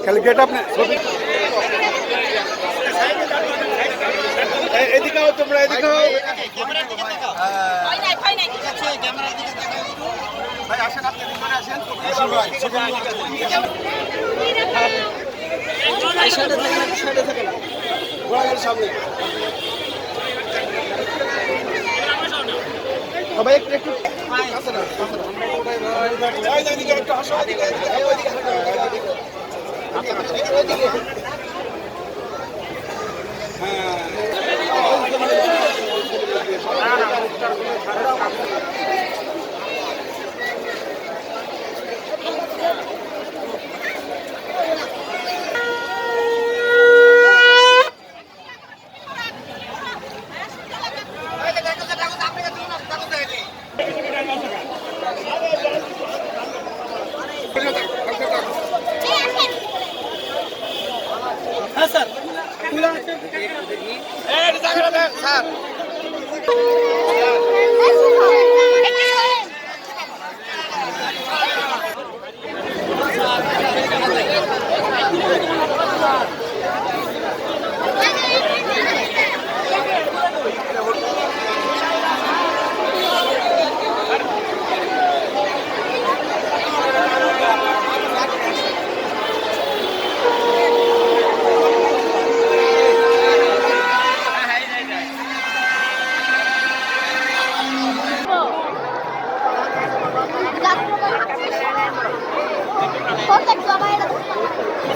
খালি গেট আপনি এদিকে তোমরা এদিকে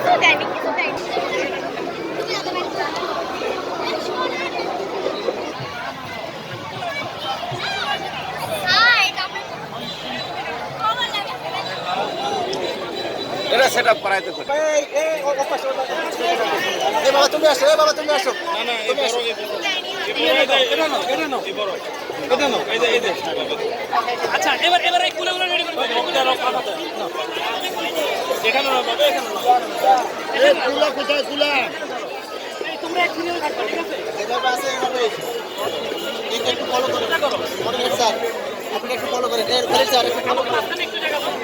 সবাই একটু একটু সেটআপ করাইতে হবে। এই বাবা তুমি আসো, এই বাবা তুমি আসো। না না এই বড় এটা নাও এটা নাও এই বড় এটা নাও এই যে আচ্ছা এবার এই কুলাগুলো রেডি করে দাও। এটা রাখো না এখানে না বাবা এখানে না এই কুলা কোথায় কুলা এই তোমরা এক মিনিট রাখো ঠিক আছে যেভাবে আছে এইভাবে এটা একটু ফলো করো মনে রাখো স্যার আপনি একটু ফলো করেন এর ফলে স্যার একটু ফলো করুন একটু জায়গা দাও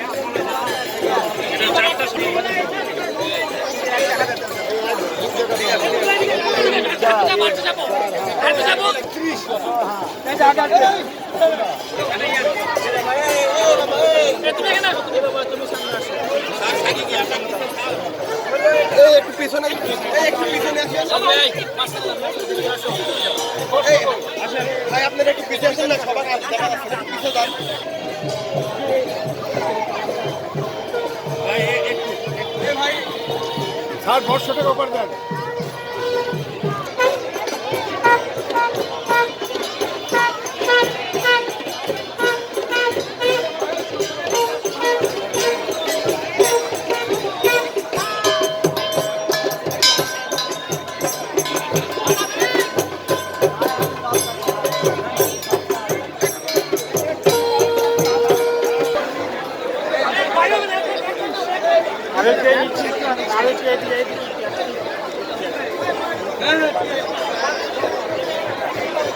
একটু পিছনে ভাই আপনারা একটু পিছিয়ে আসেন না সবার পিছিয়ে যান ভাই স্যার 500 টাকা ওপর দেন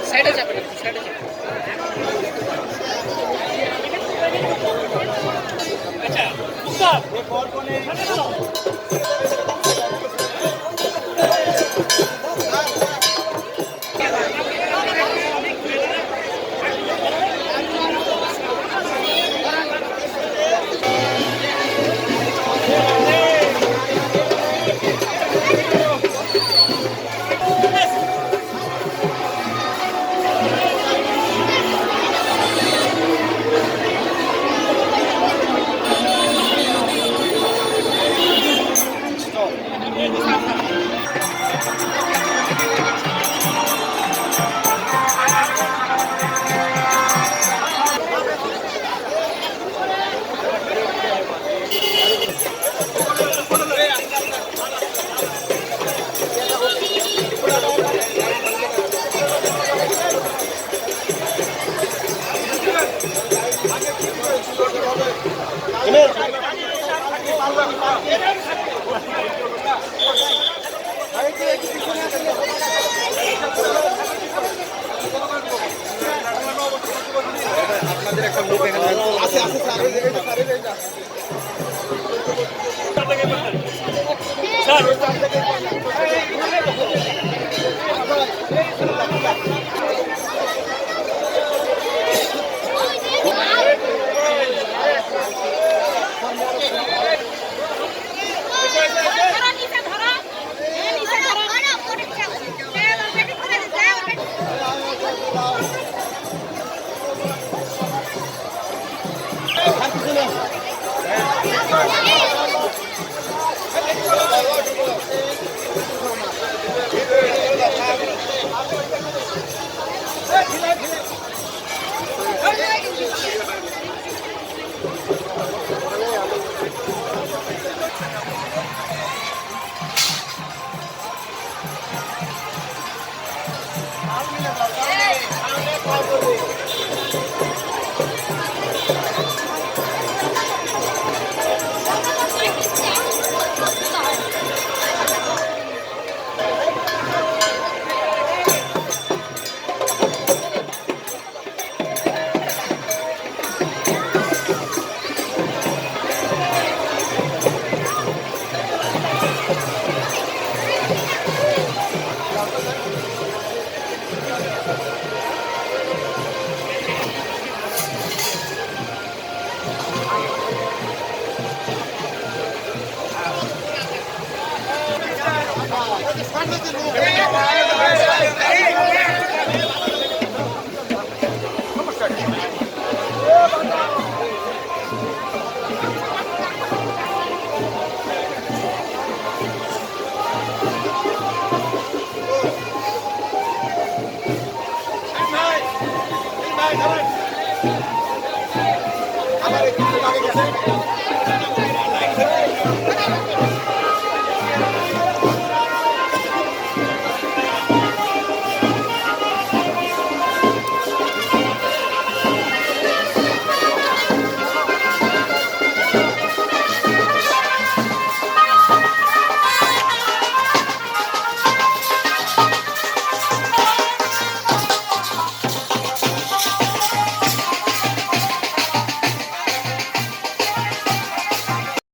সাইডে যাবেন সাইডে যাবেন আচ্ছা মুস্তাফ এই বল কোনে আছে আছে স্যার Hey,